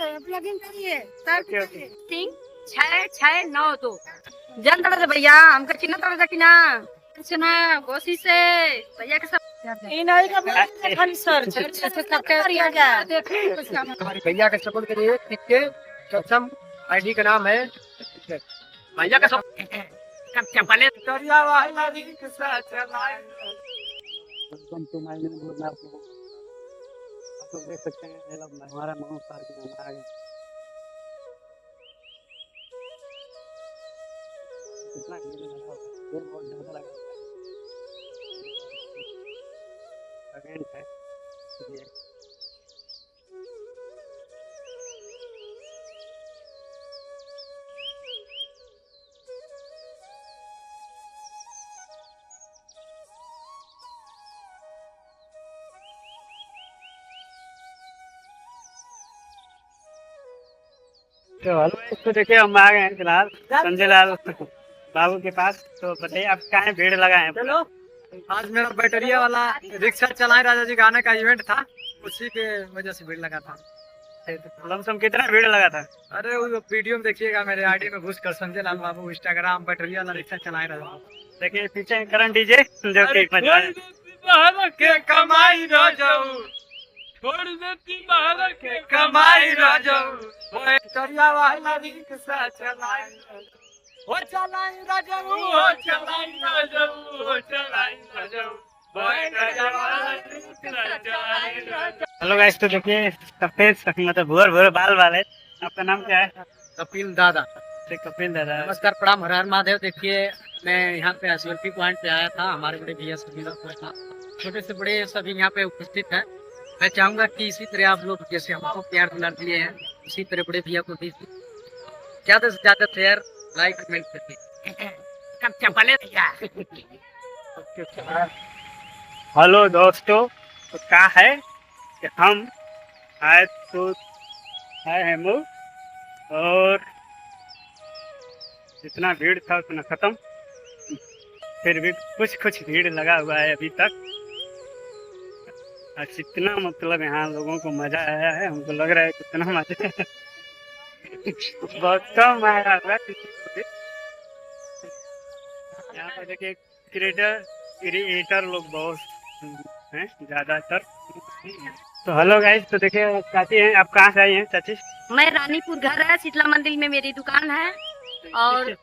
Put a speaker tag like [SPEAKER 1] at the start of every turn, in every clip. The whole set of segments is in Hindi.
[SPEAKER 1] प्लगिंग करिए
[SPEAKER 2] सिंह 6692 जन तड़ा से भैया हमका चिन्ह तड़ा से कि ना सुना कोशिश से भैया के सब इन आई का खाली सर से करके करिया जा
[SPEAKER 3] हमारे भैया का सपोर्ट करिए ठीक है। सक्षम आईडी का नाम है भैया का सब
[SPEAKER 2] चपले
[SPEAKER 3] करिया वाला रिक्शा चलाए।
[SPEAKER 4] Welcome to my new blog. आप लोग देख सकते हैं हमारा मानो पार्क में आ गया। कितना भीड़ लगा हुआ है, भीड़ बहुत ज़्यादा लगा हुआ है। इवेंट है इसलिए तो हेलो, इसको देखिए हम आ गए हैं फिलहाल संजय लाल बाबू के पास। तो बताइए आप कहाँ हैं, भीड़ लगाए हैं?
[SPEAKER 3] चलो, आज मेरा बैटरिया वाला रिक्शा चलाए राजा जी गाने का इवेंट था, उसी के वजह से भीड़ लगा था।
[SPEAKER 4] लमसम कितना भीड़ लगा था?
[SPEAKER 3] अरे वो वीडियो में देखिएगा, मेरे आईडी में घुस कर संजय लाल बाबू इंस्टाग्राम बैटरिया वाला रिक्शा चलाए रहा।
[SPEAKER 4] देखिए पीछे करण डीजे जो कि
[SPEAKER 3] के कमाई रह जाऊं, छोड़ देती बाहर के कमाई रह जाऊं, बैटरिया वाला रिक्शा चलाए ओ चलाई रह जाऊं, ओ चलाई रह जाऊं, ओ चलाई रह जाऊं, बैटरिया वाला रिक्शा चलाए रह जाऊं।
[SPEAKER 4] हेलो गाइस, तो देखिए सफेद मतलब भूर भूर बाल वाले। आपका नाम क्या है?
[SPEAKER 3] कपिल दादा।
[SPEAKER 4] कपिल दादा।
[SPEAKER 3] नमस्कार, प्रणाम, हर हर महादेव। देखिए मैं यहाँ पे सेल्फी पॉइंट पे आया था, हमारे बड़े भैया सभी लोग था, छोटे से बड़े सभी यहाँ पे उपस्थित है। मैं चाहूंगा कि इसी तरह आप लोग जैसे हमको प्यार दुलार दिए हैं, इसी तरह बड़े भैया को दीजिए, ज्यादा से ज्यादा शेयर लाइक कमेंट करिए।
[SPEAKER 2] चपले
[SPEAKER 4] हेलो दोस्तों, तो क्या है कि हम आए तो आए हैं वो, और जितना भीड़ था उतना खत्म। फिर भी कुछ भीड़ लगा हुआ है अभी तक। और कितना मतलब यहाँ लोगों को मजा आया है, हमको लग रहा है कितना मजा बहुत कम आया हुआ किसी को भी। यहाँ पर देखिए क्रिएटर लोग बहुत हैं ज्यादातर। तो हेलो गाइस, तो देखिए चाची हैं, आप कहाँ से आई हैं चाची?
[SPEAKER 2] मैं रानीपुर घर है, शीतला मंदिर में मेरी दुकान है और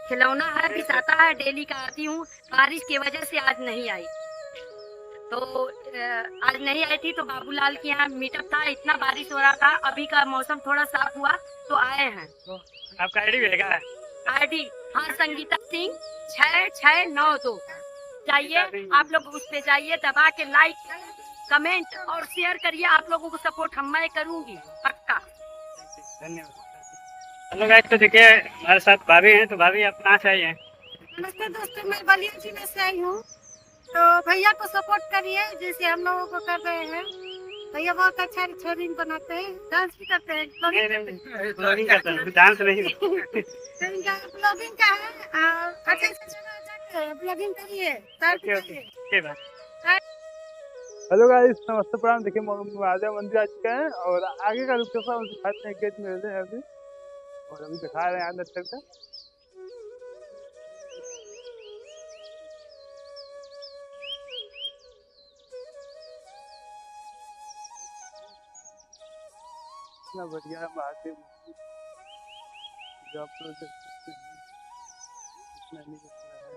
[SPEAKER 2] खिलौना है, पिसाता है, डेली का आती हूँ। बारिश की वजह से आज नहीं आई, तो आज नहीं आई थी तो बाबूलाल के यहाँ मीटअप था, इतना बारिश हो रहा था। अभी का मौसम थोड़ा साफ हुआ तो आए हैं।
[SPEAKER 4] आपका आईडी भी है?
[SPEAKER 2] आईडी हाँ, संगीता सिंह 6692 चाहिए। आप लोग उस पे जाइए, दबा के लाइक कमेंट और शेयर करिए। आप लोगों को सपोर्ट मैं करूंगी पक्का।
[SPEAKER 4] धन्यवाद। हेलो गाइस, तो देखिए हमारे साथ भाभी हैं। तो भाभी आप कहाँ से आई हैं?
[SPEAKER 1] नमस्ते दोस्तों, मैं बलिया जिले से आई हूँ। तो भैया को सपोर्ट करिए जैसे हम लोगों को कर रहे हैं। भैया बहुत अच्छा रिकॉर्डिंग बनाते हैं, डांस भी करते हैं।
[SPEAKER 4] ब्लॉगिंग करते हैं, डांस नहीं।
[SPEAKER 1] ब्लॉगिंग का है, अच्छा से ब्लॉगिंग करिए।
[SPEAKER 5] हेलो गाइस, नमस्ते प्रणाम। देखिए महादेव मंदिर आ चुका है और आगे का लोकेशन दिखाते हैं, गेट में रहते हैं अभी, और अभी दिखा रहे हैं अंदर तक का। इतना बढ़िया महादेव मंदिर जो आप लोग देख सकते हैं, इतना नहीं दिख रहा है।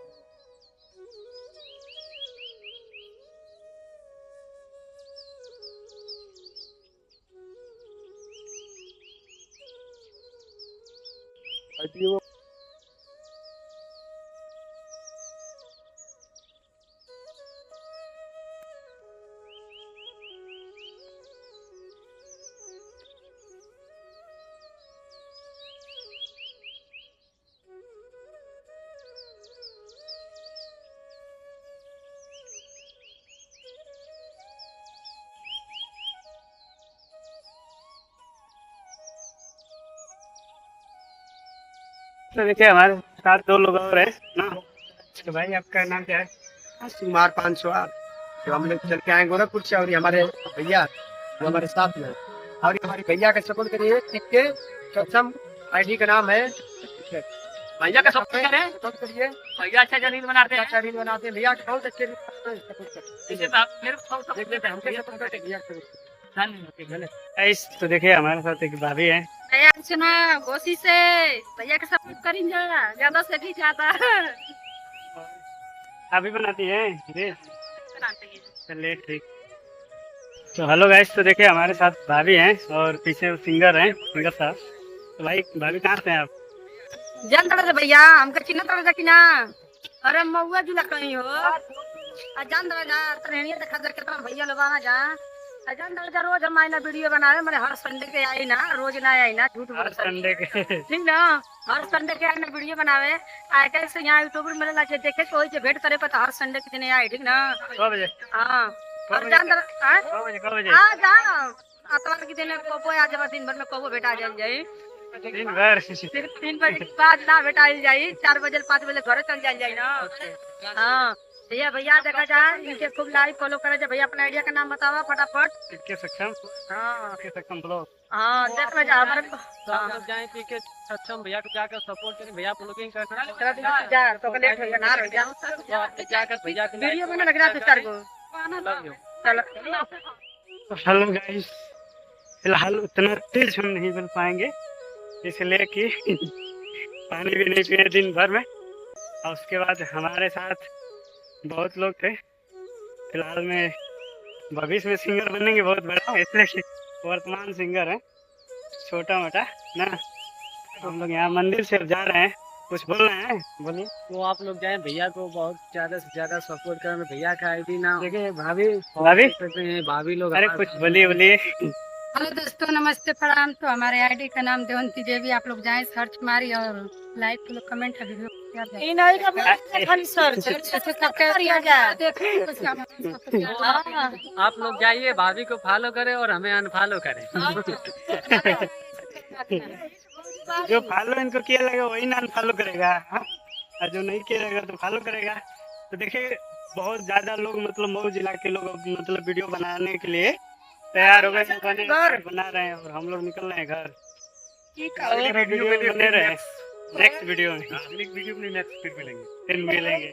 [SPEAKER 5] वो
[SPEAKER 4] तो देखिए हमारे साथ दो लोग और हैं ना। तो भाई आपका नाम क्या है?
[SPEAKER 3] कुमार 508, जो हम लोग चल के आए गोरखपुर से, और ये हमारे भैया जो हमारे साथ में। और ये हमारी भैया का सपोर्ट करिए, टिक्के सक्षम आईडी का नाम है।
[SPEAKER 2] भैया का सपोर्ट करें,
[SPEAKER 3] सपोर्ट करिए,
[SPEAKER 2] भैया अच्छा रील बनाते हैं।
[SPEAKER 3] अच्छा रील बनाते हैं भैया, बहुत अच्छे रील बनाते हैं, सपोर्ट करिए।
[SPEAKER 2] इसे तो आप मेरे को सपोर्ट
[SPEAKER 3] देख लेते हैं, हमके सपोर्ट करते हैं भैया को।
[SPEAKER 2] धन्यवाद।
[SPEAKER 4] गाइस तो देखिए हमारे साथ एक भाभी है।
[SPEAKER 2] भैया सुना कोशिश से भैया का सपोर्ट करेंगे, ज्यादा से भी ज्यादा
[SPEAKER 4] आप भी बनाती हैं जी?
[SPEAKER 2] बनाते हैं।
[SPEAKER 4] चलिए ठीक। तो हेलो गाइस तो देखिए हमारे साथ भाभी हैं और पीछे सिंगर हैं, सिंगर साहब। तो भाई भाभी कहाँ से हैं आप?
[SPEAKER 2] जान दड़ा भैया हमका चिन्ह तड़ा कि ना, अरे मऊआ जुला कहीं हो आ जान दड़ा ट्रेनिया देखा जा कितना भैया लोग आना जा आ जान दड़ा रोज हम आईना वीडियो बनावे, मैंने हर संडे के आई ना, रोज ना आई ना, झूठ बोल
[SPEAKER 4] संडे के
[SPEAKER 2] ठीक ना, हर संडे के आई ना वीडियो बनावे आ कैसे यहाँ यूट्यूब में मिलेला जे देखे कोई जे भेंट करे पता हर संडे के दिन आई ठीक ना।
[SPEAKER 4] 9 बजे
[SPEAKER 2] हां और जान दड़ा
[SPEAKER 4] 9 बजे
[SPEAKER 2] आ जा आतवार के दिन को आज दिन भर में कबो भेटा जाई,
[SPEAKER 4] दिन भर
[SPEAKER 2] 3 बजे के बाद ना बेटाइल जाई, 4 बजे 5 बजे घर चल जाई ना। हाँ भैया भैया देखा जाए, इनके खूब लाइक फॉलो करे जा। भैया अपना आइडिया का नाम बतावा फटाफट।
[SPEAKER 4] टिक्के सक्षम,
[SPEAKER 2] हाँ
[SPEAKER 4] टिक्के सक्षम ब्लॉग।
[SPEAKER 2] हाँ देखा जा हमारे
[SPEAKER 3] तो आप लोग जाएं टिक्के सक्षम भैया को जाकर सपोर्ट करें, भैया ब्लॉगिंग करना
[SPEAKER 2] जा तो लेट हो गया ना, रह जा
[SPEAKER 3] जाकर भैया को
[SPEAKER 2] वीडियो बना लग रहा था 4 को चलो।
[SPEAKER 4] तो हेलो गाइस, फिलहाल उतना तेज हम नहीं बन पाएंगे इसलिए कि पानी भी नहीं पिए दिन भर में, और उसके बाद हमारे साथ बहुत लोग थे। फिलहाल में भविष्य में सिंगर बनेंगे बहुत बड़ा, इसलिए कि वर्तमान सिंगर है छोटा मोटा ना। हम लोग यहाँ मंदिर से अब जा रहे हैं, कुछ बोल रहे हैं, बोलिए।
[SPEAKER 3] तो आप लोग जाएं भैया को बहुत ज्यादा से ज्यादा सपोर्ट करें, भैया का आईडी नाम
[SPEAKER 4] देखिए भाभी भाभी
[SPEAKER 3] हैं, भाभी लोग
[SPEAKER 4] अरे कुछ बोलिए बोलिए।
[SPEAKER 1] हेलो दोस्तों, नमस्ते प्रणाम। तो हमारे आईडी का नाम देवंती देवी, आप लोग जाएं सर्च मारी और लाइक फॉलो कमेंट वीडियो
[SPEAKER 2] इन आई का खाली सर्च
[SPEAKER 3] आप लोग जाइए, भाभी को फॉलो करें और हमें अनफॉलो करें।
[SPEAKER 4] जो फॉलो इनको किया लगेगा वही ना अनफॉलो करेगा, हाँ? और जो नहीं किया रहेगा तो फॉलो करेगा। तो देखिए बहुत ज्यादा लोग मतलब मऊ जिला के लोग मतलब वीडियो बनाने के लिए तैयार हो गए, बना रहे हैं और हम लोग निकल रहे हैं घर। वीडियो बने रहे, नेक्स्ट वीडियो में फिर मिलेंगे।